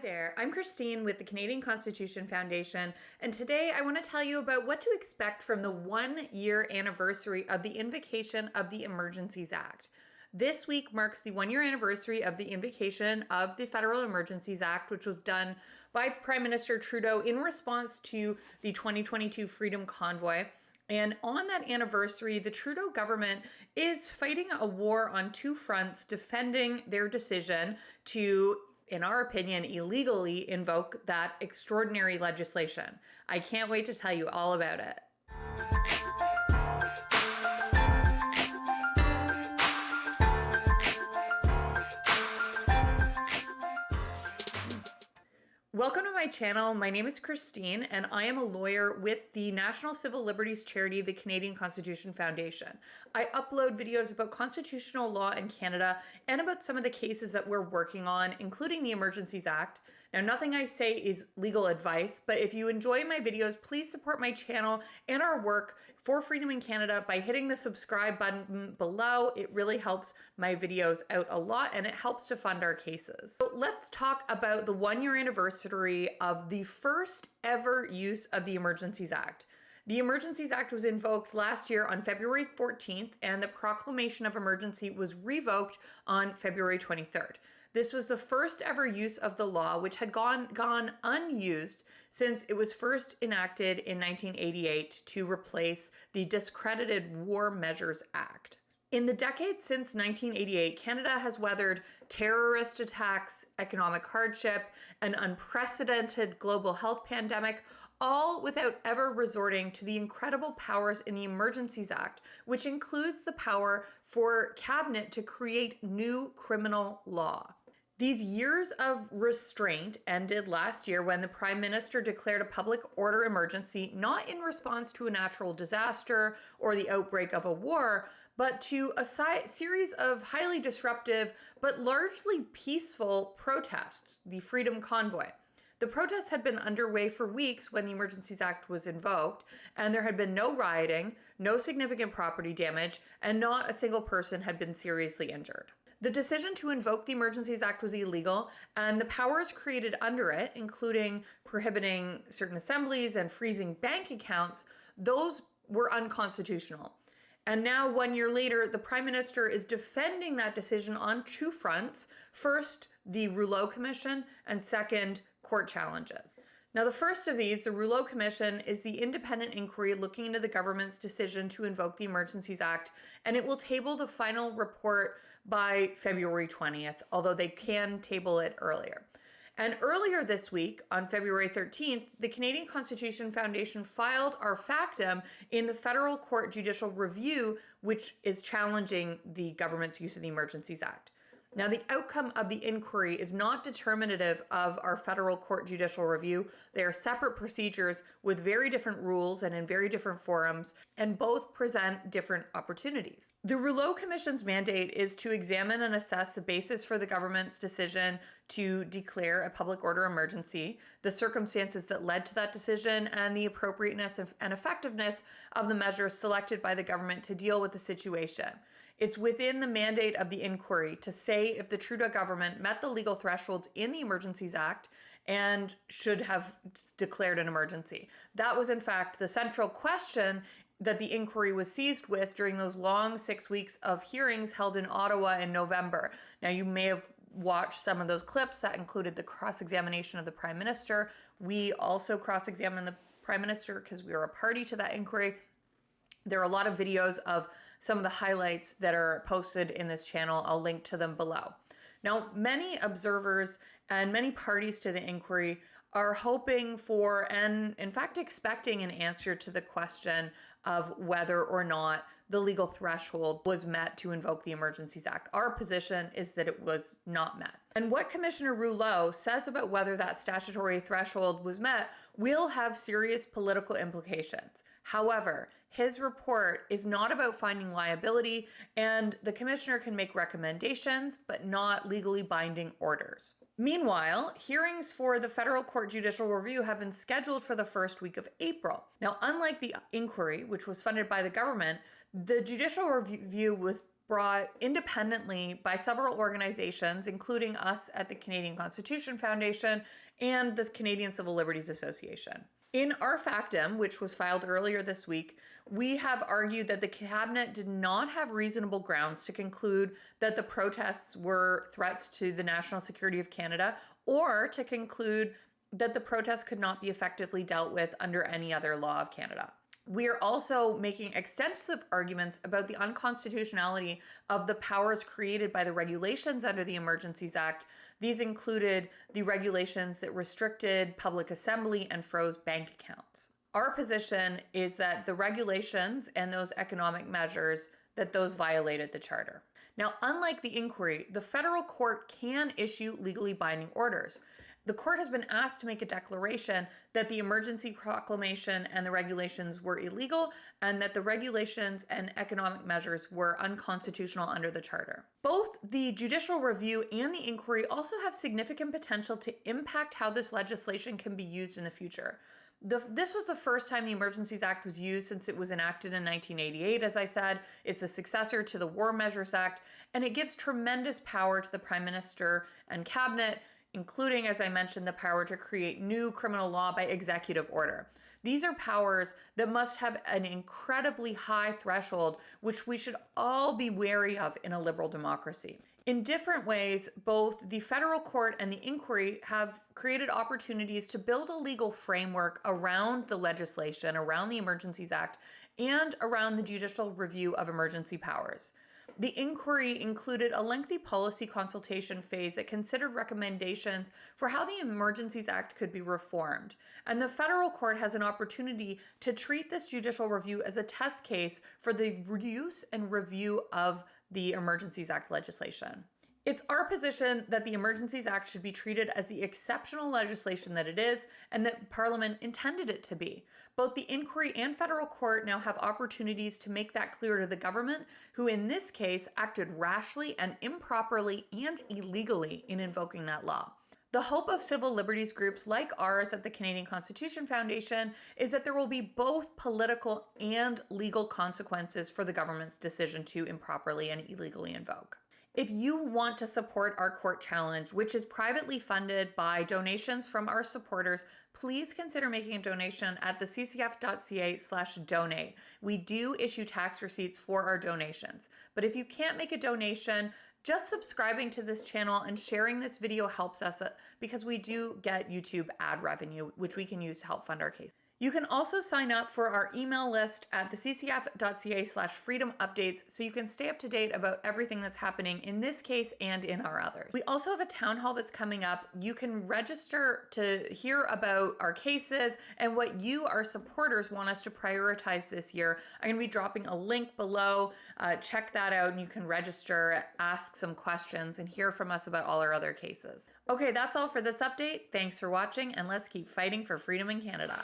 there, I'm Christine with the Canadian Constitution Foundation, and today I want to tell you about what to expect from the 1-year anniversary of the invocation of the Emergencies Act. This week marks the 1-year anniversary of the invocation of the Federal Emergencies Act, which was done by Prime Minister Trudeau in response to the 2022 Freedom Convoy. And on that anniversary, the Trudeau government is fighting a war on two fronts, defending their decision to, in our opinion, illegally invoke that extraordinary legislation. I can't wait to tell you all about it. Welcome to my channel. My name is Christine, and I am a lawyer with the National Civil Liberties charity, the Canadian Constitution Foundation. I upload videos about constitutional law in Canada and about some of the cases that we're working on, including the Emergencies Act. Now, nothing I say is legal advice, but if you enjoy my videos, please support my channel and our work for freedom in Canada by hitting the subscribe button below. It really helps my videos out a lot, and it helps to fund our cases. So let's talk about the 1-year anniversary of the first ever use of the Emergencies Act. The Emergencies Act was invoked last year on February 14th, and the proclamation of emergency was revoked on February 23rd. This was the first ever use of the law, which had gone unused since it was first enacted in 1988 to replace the discredited War Measures Act. In the decade since 1988, Canada has weathered terrorist attacks, economic hardship, an unprecedented global health pandemic, all without ever resorting to the incredible powers in the Emergencies Act, which includes the power for Cabinet to create new criminal law. These years of restraint ended last year when the Prime Minister declared a public order emergency, not in response to a natural disaster or the outbreak of a war, but to a series of highly disruptive but largely peaceful protests, the Freedom Convoy. The protests had been underway for weeks when the Emergencies Act was invoked, and there had been no rioting, no significant property damage, and not a single person had been seriously injured. The decision to invoke the Emergencies Act was illegal, and the powers created under it, including prohibiting certain assemblies and freezing bank accounts, those were unconstitutional. And now, 1 year later, the Prime Minister is defending that decision on two fronts. First, the Rouleau Commission, and second, court challenges. Now, the first of these, the Rouleau Commission, is the independent inquiry looking into the government's decision to invoke the Emergencies Act, and it will table the final report by February 20th, although they can table it earlier. And earlier this week, on February 13th, the Canadian Constitution Foundation filed our factum in the Federal Court Judicial Review, which is challenging the government's use of the Emergencies Act. Now, the outcome of the inquiry is not determinative of our federal court judicial review. They are separate procedures with very different rules and in very different forums, and both present different opportunities. The Rouleau Commission's mandate is to examine and assess the basis for the government's decision to declare a public order emergency, the circumstances that led to that decision, and the appropriateness and effectiveness of the measures selected by the government to deal with the situation. It's within the mandate of the inquiry to say if the Trudeau government met the legal thresholds in the Emergencies Act and should have declared an emergency. That was, in fact, the central question that the inquiry was seized with during those long 6 weeks of hearings held in Ottawa in November. Now, you may have watched some of those clips that included the cross-examination of the Prime Minister. We also cross-examined the Prime Minister because we were a party to that inquiry. There are a lot of videos of some of the highlights that are posted in this channel. I'll link to them below. Now, many observers and many parties to the inquiry are hoping for, and in fact expecting, an answer to the question of whether or not the legal threshold was met to invoke the Emergencies Act. Our position is that it was not met. And what Commissioner Rouleau says about whether that statutory threshold was met will have serious political implications. However, his report is not about finding liability, and the commissioner can make recommendations, but not legally binding orders. Meanwhile, hearings for the Federal Court Judicial Review have been scheduled for the first week of April. Now, unlike the inquiry, which was funded by the government, the judicial review was brought independently by several organizations, including us at the Canadian Constitution Foundation and the Canadian Civil Liberties Association. In our factum, which was filed earlier this week, we have argued that the cabinet did not have reasonable grounds to conclude that the protests were threats to the national security of Canada, or to conclude that the protests could not be effectively dealt with under any other law of Canada. We are also making extensive arguments about the unconstitutionality of the powers created by the regulations under the Emergencies Act. These included the regulations that restricted public assembly and froze bank accounts. Our position is that the regulations and those economic measures, that those violated the Charter. Now, unlike the inquiry, the federal court can issue legally binding orders. The court has been asked to make a declaration that the emergency proclamation and the regulations were illegal and that the regulations and economic measures were unconstitutional under the Charter. Both the judicial review and the inquiry also have significant potential to impact how this legislation can be used in the future. This was the first time the Emergencies Act was used since it was enacted in 1988, as I said. It's a successor to the War Measures Act, and it gives tremendous power to the Prime Minister and Cabinet, including, as I mentioned, the power to create new criminal law by executive order. These are powers that must have an incredibly high threshold, which we should all be wary of in a liberal democracy. In different ways, both the federal court and the inquiry have created opportunities to build a legal framework around the legislation, around the Emergencies Act, and around the judicial review of emergency powers. The inquiry included a lengthy policy consultation phase that considered recommendations for how the Emergencies Act could be reformed. And the federal court has an opportunity to treat this judicial review as a test case for the use and review of the Emergencies Act legislation. It's our position that the Emergencies Act should be treated as the exceptional legislation that it is and that Parliament intended it to be. Both the inquiry and federal court now have opportunities to make that clear to the government, who in this case acted rashly and improperly and illegally in invoking that law. The hope of civil liberties groups like ours at the Canadian Constitution Foundation is that there will be both political and legal consequences for the government's decision to improperly and illegally invoke. If you want to support our court challenge, which is privately funded by donations from our supporters, please consider making a donation at theccf.ca/donate. We do issue tax receipts for our donations. But if you can't make a donation, just subscribing to this channel and sharing this video helps us because we do get YouTube ad revenue, which we can use to help fund our case. You can also sign up for our email list at theccf.ca/freedom updates so you can stay up to date about everything that's happening in this case and in our others. We also have a town hall that's coming up. You can register to hear about our cases and what you, our supporters, want us to prioritize this year. I'm going to be dropping a link below. Check that out and you can register, ask some questions, and hear from us about all our other cases. Okay, that's all for this update. Thanks for watching, and let's keep fighting for freedom in Canada.